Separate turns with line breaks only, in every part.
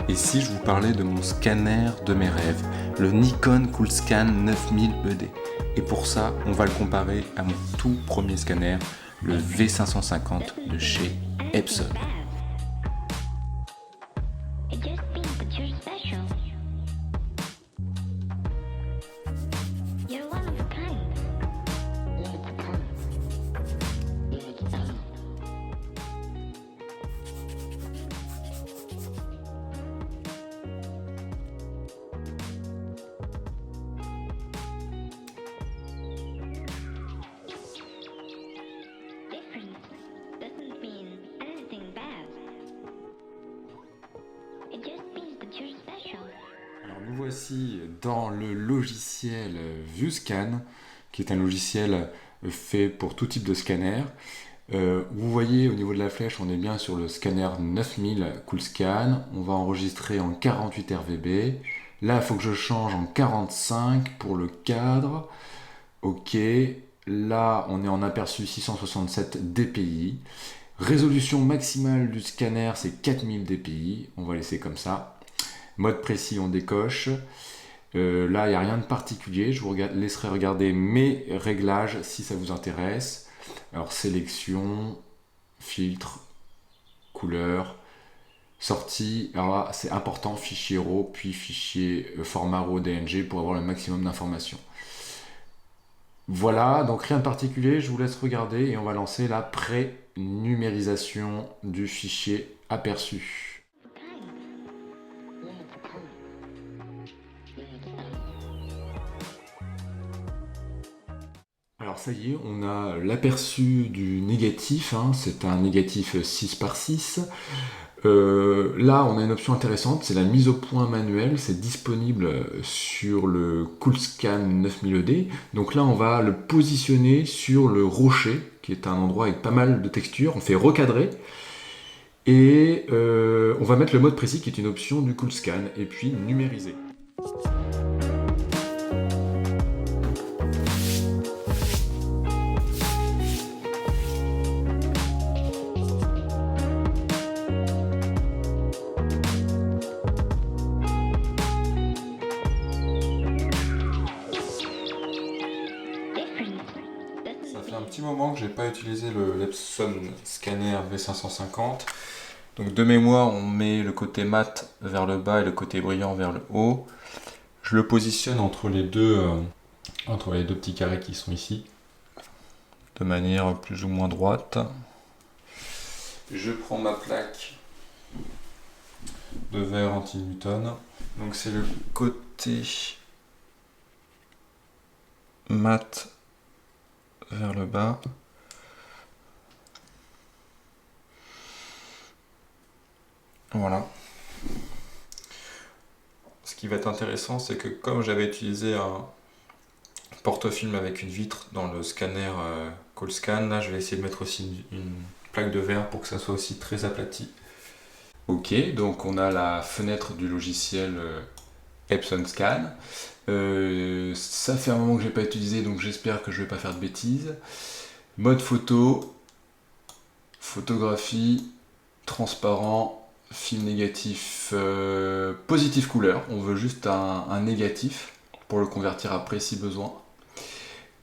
Et si je vous parlais de mon scanner de mes rêves, le Nikon Coolscan 9000 ED. Et pour ça, on va le comparer à mon tout premier scanner, le V550 de chez Epson. Alors nous voici dans le logiciel ViewScan, qui est un logiciel fait pour tout type de scanner. Vous voyez au niveau de la flèche, on est bien sur le scanner 9000 Coolscan. On va enregistrer en 48 RVB. Là, il faut que je change en 45 pour le cadre. Ok. Là, on est en aperçu 667 dpi. Résolution maximale du scanner, c'est 4000 dpi. On va laisser comme ça. Mode précis, on décoche. Là, il n'y a rien de particulier. Je vous laisserai regarder mes réglages si ça vous intéresse. Alors, sélection, filtre, couleur, sortie. Alors là, c'est important, fichier RAW, puis fichier format RAW DNG pour avoir le maximum d'informations. Voilà, donc rien de particulier. Je vous laisse regarder et on va lancer la pré-numérisation du fichier aperçu. Alors ça y est, on a l'aperçu du négatif, hein, c'est un négatif 6x6. Là, on a une option intéressante, c'est la mise au point manuelle, c'est disponible sur le Coolscan 9000 ED. Donc là, on va le positionner sur le rocher, qui est un endroit avec pas mal de textures. On fait recadrer, et on va mettre le mode précis, qui est une option du Coolscan, et puis numériser. Ça fait un petit moment que j'ai pas utilisé le Epson Scanner V550. Donc de mémoire, on met le côté mat vers le bas et le côté brillant vers le haut. Je le positionne entre les deux petits carrés qui sont ici, de manière plus ou moins droite. Je prends ma plaque de verre anti-Newton. Donc c'est le côté mat vers le bas. Voilà. Ce qui va être intéressant, c'est que comme j'avais utilisé un porte-film avec une vitre dans le scanner Coolscan, là je vais essayer de mettre aussi une plaque de verre pour que ça soit aussi très aplati. Ok, donc on a la fenêtre du logiciel Epson Scan. Ça fait un moment que je n'ai pas utilisé, donc j'espère que je ne vais pas faire de bêtises. Mode photo, photographie, transparent, film négatif, positif couleur. On veut juste un négatif pour le convertir après si besoin.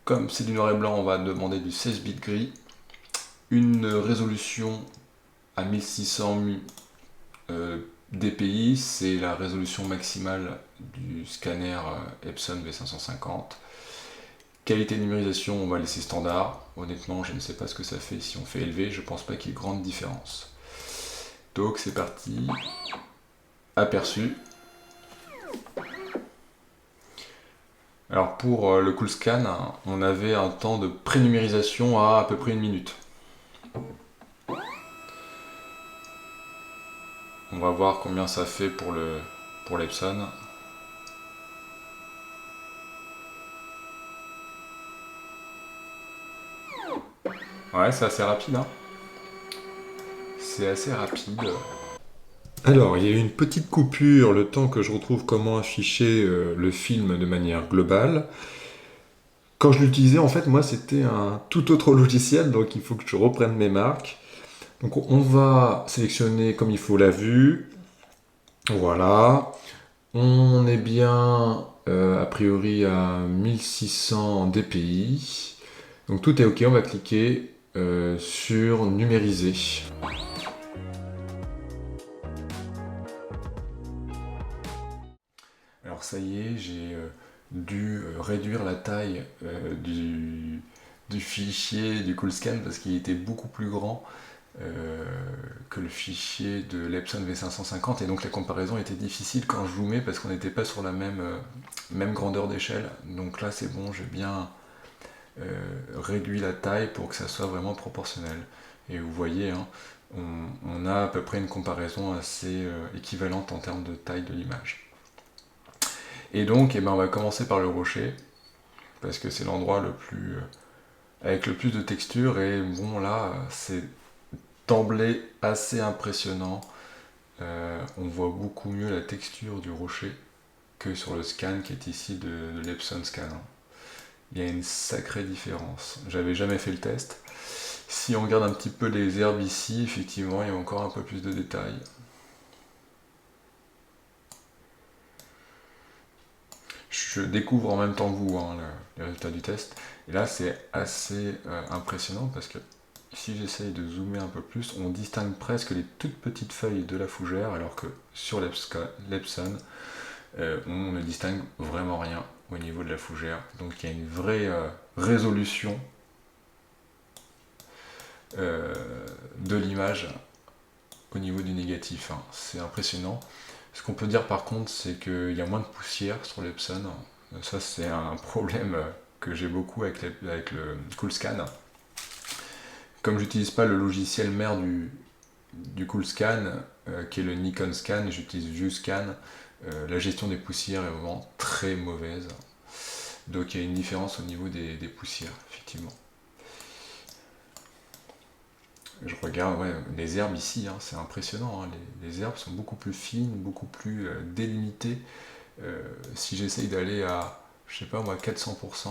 Comme c'est du noir et blanc, on va demander du 16 bits gris. Une résolution à 1600 dpi, c'est la résolution maximale du scanner Epson V550. Qualité de numérisation, on va laisser standard. Honnêtement, je ne sais pas ce que ça fait si on fait élevé, je pense pas qu'il y ait grande différence. Donc c'est parti. Aperçu. Alors pour le Coolscan, on avait un temps de prénumérisation à peu près 1 minute. On va voir combien ça fait pour l'Epson. Ouais, c'est assez rapide, hein. C'est assez rapide. Alors, il y a eu une petite coupure, le temps que je retrouve comment afficher le film de manière globale. Quand je l'utilisais, en fait, moi, c'était un tout autre logiciel, donc il faut que je reprenne mes marques. Donc, on va sélectionner comme il faut la vue. Voilà. On est bien a priori à 1600 dpi. Donc tout est OK, on va cliquer sur numériser. Alors ça y est, j'ai dû réduire la taille du fichier du CoolScan parce qu'il était beaucoup plus grand que le fichier de l'Epson V550 et donc la comparaison était difficile quand je zoomais parce qu'on n'était pas sur la même grandeur d'échelle. Donc là c'est bon, j'ai bien réduit la taille pour que ça soit vraiment proportionnel. Et vous voyez, hein, on a à peu près une comparaison assez équivalente en termes de taille de l'image. Et donc, on va commencer par le rocher, parce que c'est l'endroit avec le plus de texture, et bon là, c'est d'emblée assez impressionnant. On voit beaucoup mieux la texture du rocher que sur le scan qui est ici de l'Epson Scan. Il y a une sacrée différence. J'avais jamais fait le test. Si on regarde un petit peu les herbes ici, effectivement, il y a encore un peu plus de détails. Je découvre en même temps que vous les résultats du test. Et là, c'est assez impressionnant parce que si j'essaye de zoomer un peu plus, on distingue presque les toutes petites feuilles de la fougère, alors que sur l'Epson, on ne distingue vraiment rien au niveau de la fougère. Donc il y a une vraie résolution de l'image au niveau du négatif. Hein. C'est impressionnant. Ce qu'on peut dire par contre, c'est qu'il y a moins de poussière sur l'Epson. Ça, c'est un problème que j'ai beaucoup avec le CoolScan. Comme j'utilise pas le logiciel mère du CoolScan, qui est le Nikon Scan, j'utilise ViewScan, la gestion des poussières est vraiment très mauvaise. Donc il y a une différence au niveau des poussières, effectivement. Je regarde les herbes ici, hein, c'est impressionnant. Hein, les herbes sont beaucoup plus fines, beaucoup plus délimitées. Si j'essaye d'aller à, je sais pas moi, 400%,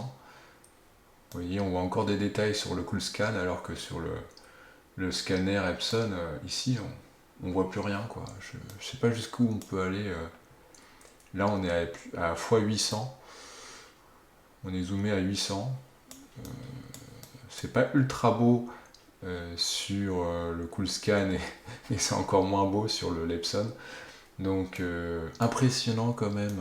vous voyez, on voit encore des détails sur le CoolScan, alors que sur le scanner Epson, ici, on voit plus rien, quoi. Je sais pas jusqu'où on peut aller. Là, on est à x800. On est zoomé à 800. C'est pas ultra beau sur le CoolScan et c'est encore moins beau sur le Epson. Donc, impressionnant quand même.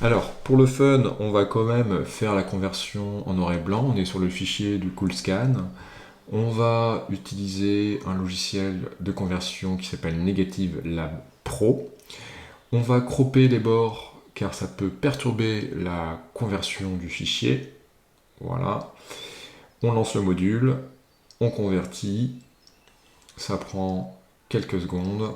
Alors, pour le fun, on va quand même faire la conversion en noir et blanc. On est sur le fichier du CoolScan. On va utiliser un logiciel de conversion qui s'appelle Negative Lab Pro. On va cropper les bords car ça peut perturber la conversion du fichier. Voilà. On lance le module, on convertit. Ça prend quelques secondes.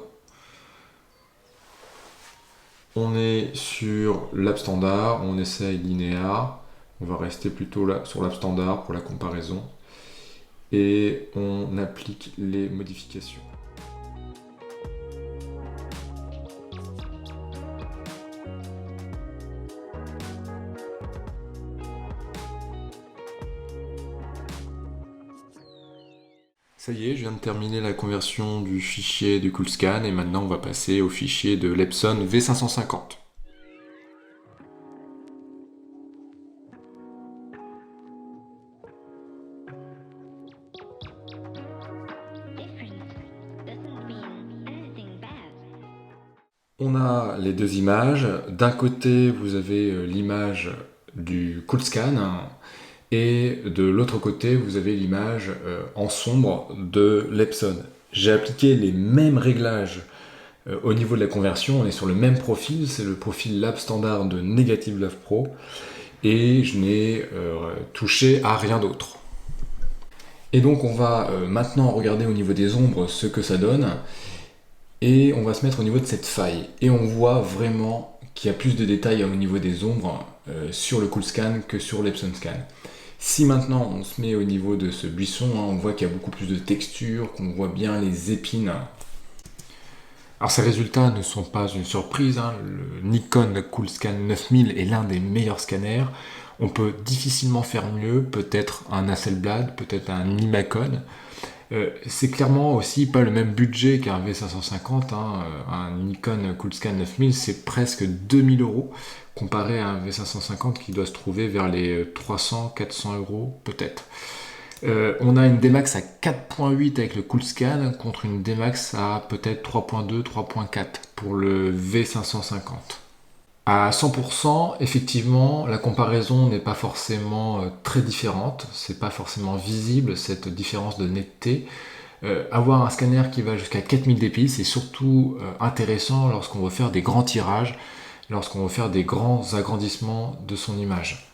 On est sur l'app standard, on essaye linéaire. On va rester plutôt là, sur l'app standard pour la comparaison. Et on applique les modifications. Ça y est, je viens de terminer la conversion du fichier du CoolScan et maintenant on va passer au fichier de l'Epson V550. On a les deux images. D'un côté, vous avez l'image du CoolScan et de l'autre côté, vous avez l'image en sombre de l'Epson. J'ai appliqué les mêmes réglages au niveau de la conversion. On est sur le même profil, c'est le profil Lab Standard de Negative Lab Pro et je n'ai touché à rien d'autre. Et donc on va maintenant regarder au niveau des ombres ce que ça donne. Et on va se mettre au niveau de cette faille. Et on voit vraiment qu'il y a plus de détails au niveau des ombres sur le CoolScan que sur l'Epson Scan. Si maintenant on se met au niveau de ce buisson, hein, on voit qu'il y a beaucoup plus de texture, qu'on voit bien les épines. Alors ces résultats ne sont pas une surprise, hein. Le Nikon CoolScan 9000 est l'un des meilleurs scanners. On peut difficilement faire mieux, peut-être un Hasselblad, peut-être un Imacon. C'est clairement aussi pas le même budget qu'un V550, hein. Un Nikon Coolscan 9000 c'est presque 2000 euros comparé à un V550 qui doit se trouver vers les 300-400 euros peut-être. On a une Dmax à 4.8 avec le Coolscan contre une Dmax à peut-être 3.2-3.4 pour le V550. À 100%, effectivement, la comparaison n'est pas forcément très différente, c'est pas forcément visible cette différence de netteté. Avoir un scanner qui va jusqu'à 4000 dpi, c'est surtout intéressant lorsqu'on veut faire des grands tirages, lorsqu'on veut faire des grands agrandissements de son image.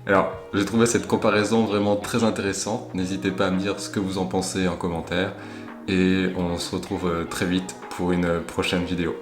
Alors, j'ai trouvé cette comparaison vraiment très intéressante. N'hésitez pas à me dire ce que vous en pensez en commentaire. Et on se retrouve très vite pour une prochaine vidéo.